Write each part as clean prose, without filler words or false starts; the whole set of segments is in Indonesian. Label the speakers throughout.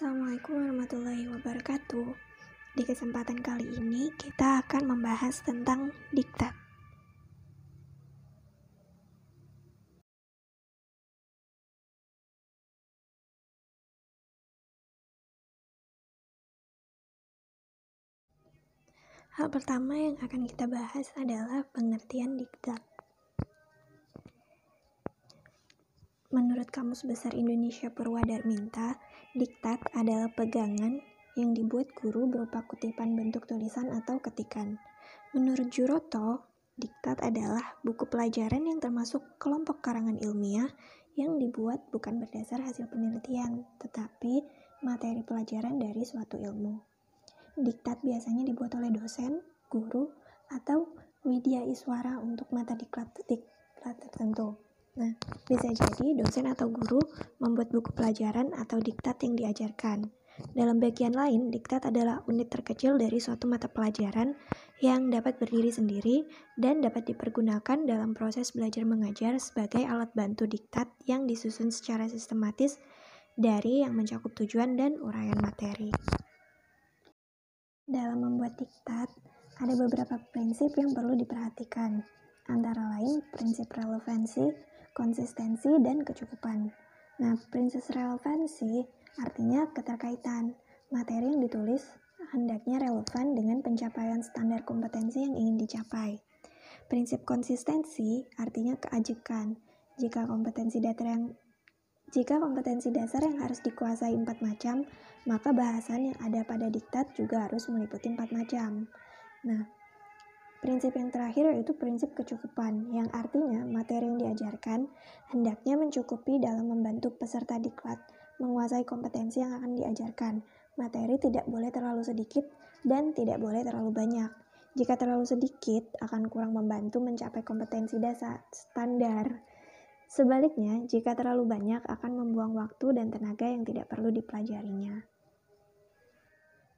Speaker 1: Assalamualaikum warahmatullahi wabarakatuh. Di kesempatan kali ini kita akan membahas tentang diktat. Hal pertama yang akan kita bahas adalah pengertian diktat. Menurut Kamus Besar Indonesia Purwadarminta, diktat adalah pegangan yang dibuat guru berupa kutipan bentuk tulisan atau ketikan. Menurut Juroto, diktat adalah buku pelajaran yang termasuk kelompok karangan ilmiah yang dibuat bukan berdasar hasil penelitian, tetapi materi pelajaran dari suatu ilmu. Diktat biasanya dibuat oleh dosen, guru, atau widya iswara untuk mata diktat tertentu. Nah, bisa jadi dosen atau guru membuat buku pelajaran atau diktat yang diajarkan. Dalam bagian lain, diktat adalah unit terkecil dari suatu mata pelajaran yang dapat berdiri sendiri dan dapat dipergunakan dalam proses belajar mengajar sebagai alat bantu diktat yang disusun secara sistematis dari yang mencakup tujuan dan uraian materi. Dalam membuat diktat, ada beberapa prinsip yang perlu diperhatikan, antara lain prinsip relevansi, konsistensi, dan kecukupan. Nah, prinsip relevansi artinya keterkaitan. Materi yang ditulis hendaknya relevan dengan pencapaian standar kompetensi yang ingin dicapai. Prinsip konsistensi artinya keajekan. Jika kompetensi dasar yang harus dikuasai 4 macam, maka bahasan yang ada pada diktat juga harus meliputi 4 macam. Nah, prinsip yang terakhir yaitu prinsip kecukupan, yang artinya materi yang diajarkan hendaknya mencukupi dalam membantu peserta diklat menguasai kompetensi yang akan diajarkan. Materi tidak boleh terlalu sedikit dan tidak boleh terlalu banyak. Jika terlalu sedikit, akan kurang membantu mencapai kompetensi dasar standar. Sebaliknya, jika terlalu banyak akan membuang waktu dan tenaga yang tidak perlu dipelajarinya.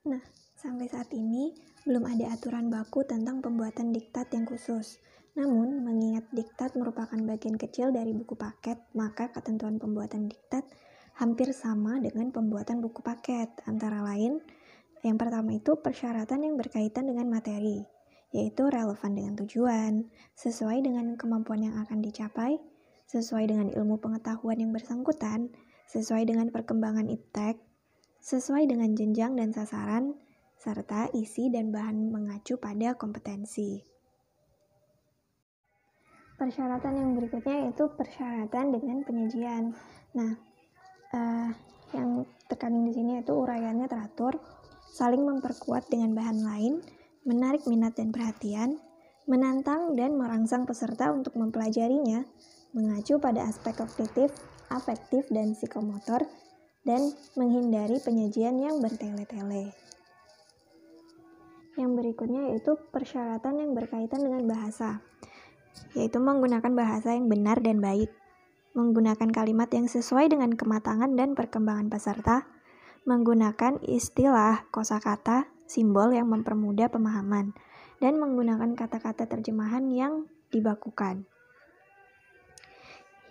Speaker 1: Nah, sampai saat ini belum ada aturan baku tentang pembuatan diktat yang khusus. Namun, mengingat diktat merupakan bagian kecil dari buku paket, maka ketentuan pembuatan diktat hampir sama dengan pembuatan buku paket. Antara lain, yang pertama itu persyaratan yang berkaitan dengan materi, yaitu relevan dengan tujuan, sesuai dengan kemampuan yang akan dicapai, sesuai dengan ilmu pengetahuan yang bersangkutan, sesuai dengan perkembangan iptek, sesuai dengan jenjang dan sasaran, serta isi dan bahan mengacu pada kompetensi. Persyaratan yang berikutnya yaitu persyaratan dengan penyajian. Nah, yang terkandung di sini yaitu uraiannya teratur, saling memperkuat dengan bahan lain, menarik minat dan perhatian, menantang dan merangsang peserta untuk mempelajarinya, mengacu pada aspek kognitif, afektif, dan psikomotor, dan menghindari penyajian yang bertele-tele. Yang berikutnya yaitu persyaratan yang berkaitan dengan bahasa, yaitu menggunakan bahasa yang benar dan baik, menggunakan kalimat yang sesuai dengan kematangan dan perkembangan peserta, menggunakan istilah, kosakata, simbol yang mempermudah pemahaman, dan menggunakan kata-kata terjemahan yang dibakukan.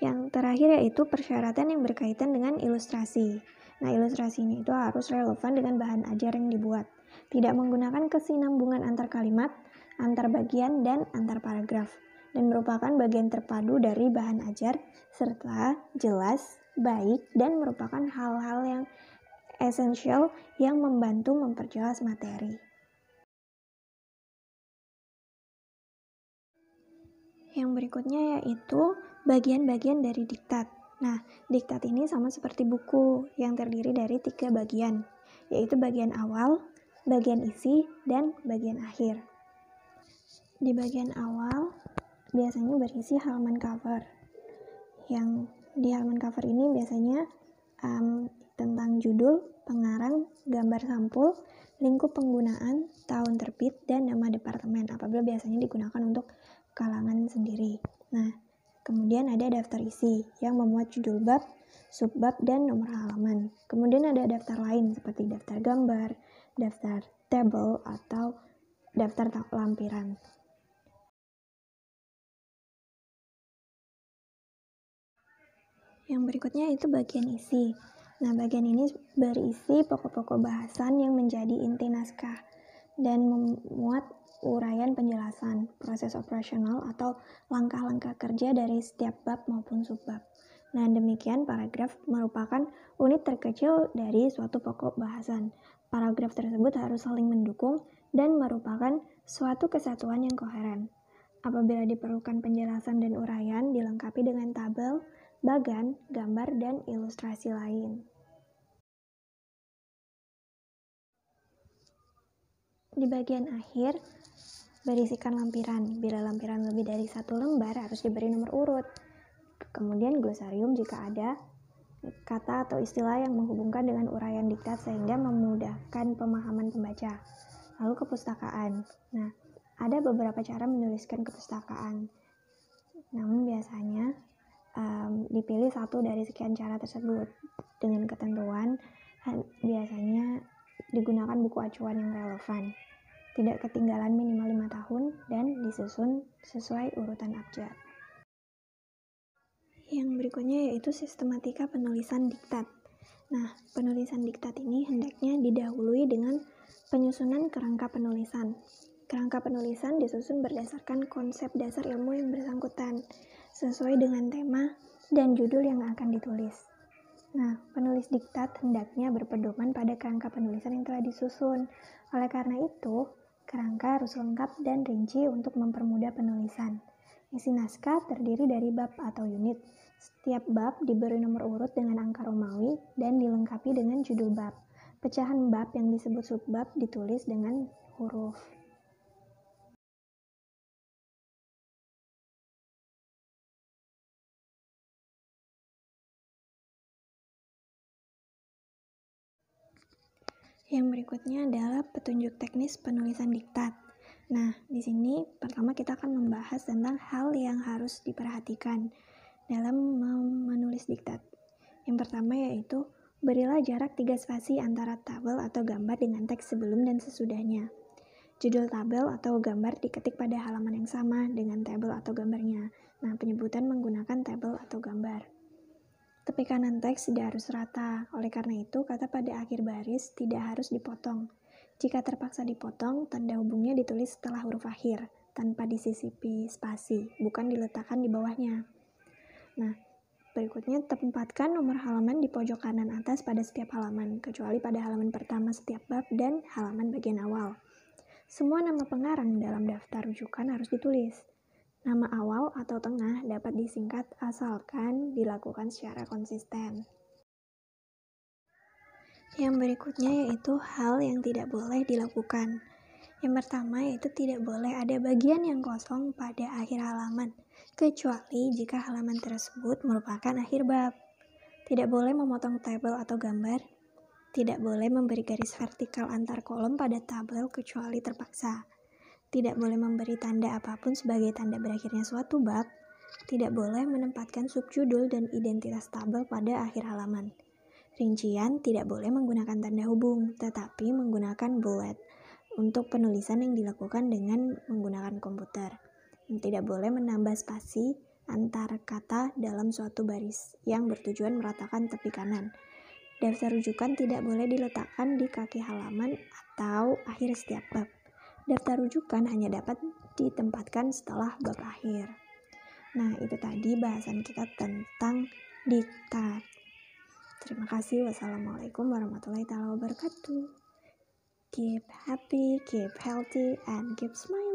Speaker 1: Yang terakhir yaitu persyaratan yang berkaitan dengan ilustrasi. Nah, ilustrasinya itu harus relevan dengan bahan ajar yang dibuat. Tidak menggunakan kesinambungan antar kalimat, antar bagian, dan antar paragraf. Dan merupakan bagian terpadu dari bahan ajar, serta jelas, baik, dan merupakan hal-hal yang esensial yang membantu memperjelas materi. Yang berikutnya yaitu bagian-bagian dari diktat. Nah, diktat ini sama seperti buku yang terdiri dari 3 bagian, yaitu bagian awal, bagian isi, dan bagian akhir. Di bagian awal biasanya berisi halaman cover. Yang di halaman cover ini biasanya tentang judul, pengarang, gambar sampul, lingkup penggunaan, tahun terbit, dan nama departemen apabila biasanya digunakan untuk kalangan sendiri. Nah, kemudian ada daftar isi yang memuat judul bab, subbab, dan nomor halaman. Kemudian ada daftar lain seperti daftar gambar, daftar tabel, atau daftar lampiran. Yang berikutnya itu bagian isi. Nah, bagian ini berisi pokok-pokok bahasan yang menjadi inti naskah dan memuat uraian penjelasan, proses operasional atau langkah-langkah kerja dari setiap bab maupun subbab. Nah, demikian paragraf merupakan unit terkecil dari suatu pokok bahasan. Paragraf tersebut harus saling mendukung dan merupakan suatu kesatuan yang koheren. Apabila diperlukan penjelasan dan uraian, dilengkapi dengan tabel, bagan, gambar, dan ilustrasi lain. Di bagian akhir, berisikan lampiran. Bila lampiran lebih dari 1 lembar, harus diberi nomor urut. Kemudian glosarium jika ada kata atau istilah yang menghubungkan dengan uraian diktat sehingga memudahkan pemahaman pembaca. Lalu kepustakaan. Nah, ada beberapa cara menuliskan kepustakaan. Namun biasanya dipilih satu dari sekian cara tersebut. Dengan ketentuan, biasanya digunakan buku acuan yang relevan. Tidak ketinggalan minimal 5 tahun dan disusun sesuai urutan abjad. Yang berikutnya yaitu sistematika penulisan diktat. Nah, penulisan diktat ini hendaknya didahului dengan penyusunan kerangka penulisan. Kerangka penulisan disusun berdasarkan konsep dasar ilmu yang bersangkutan, sesuai dengan tema dan judul yang akan ditulis. Nah, penulis diktat hendaknya berpedoman pada kerangka penulisan yang telah disusun. Oleh karena itu, kerangka harus lengkap dan rinci untuk mempermudah penulisan. Isi naskah terdiri dari bab atau unit. Setiap bab diberi nomor urut dengan angka Romawi dan dilengkapi dengan judul bab. Pecahan bab yang disebut subbab ditulis dengan huruf. Yang berikutnya adalah petunjuk teknis penulisan diktat. Nah, di sini pertama kita akan membahas tentang hal yang harus diperhatikan dalam menulis diktat. Yang pertama yaitu, berilah jarak 3 spasi antara tabel atau gambar dengan teks sebelum dan sesudahnya. Judul tabel atau gambar diketik pada halaman yang sama dengan tabel atau gambarnya. Nah, penyebutan menggunakan tabel atau gambar. Tepi kanan teks tidak harus rata, oleh karena itu kata pada akhir baris tidak harus dipotong. Jika terpaksa dipotong, tanda hubungnya ditulis setelah huruf akhir, tanpa disisipi spasi, bukan diletakkan di bawahnya. Nah, berikutnya tempatkan nomor halaman di pojok kanan atas pada setiap halaman, kecuali pada halaman pertama setiap bab dan halaman bagian awal. Semua nama pengarang dalam daftar rujukan harus ditulis. Nama awal atau tengah dapat disingkat asalkan dilakukan secara konsisten. Yang berikutnya yaitu hal yang tidak boleh dilakukan. Yang pertama yaitu tidak boleh ada bagian yang kosong pada akhir halaman, kecuali jika halaman tersebut merupakan akhir bab. Tidak boleh memotong tabel atau gambar. Tidak boleh memberi garis vertikal antar kolom pada tabel kecuali terpaksa. Tidak boleh memberi tanda apapun sebagai tanda berakhirnya suatu bab. Tidak boleh menempatkan subjudul dan identitas tabel pada akhir halaman. Rincian tidak boleh menggunakan tanda hubung, tetapi menggunakan bullet untuk penulisan yang dilakukan dengan menggunakan komputer. Tidak boleh menambah spasi antar kata dalam suatu baris yang bertujuan meratakan tepi kanan. Daftar rujukan tidak boleh diletakkan di kaki halaman atau akhir setiap bab. Daftar rujukan hanya dapat ditempatkan setelah bab akhir. Nah, itu tadi bahasan kita tentang diktat. Terima kasih. Wassalamualaikum warahmatullahi wabarakatuh. Keep happy, keep healthy, and keep smiling.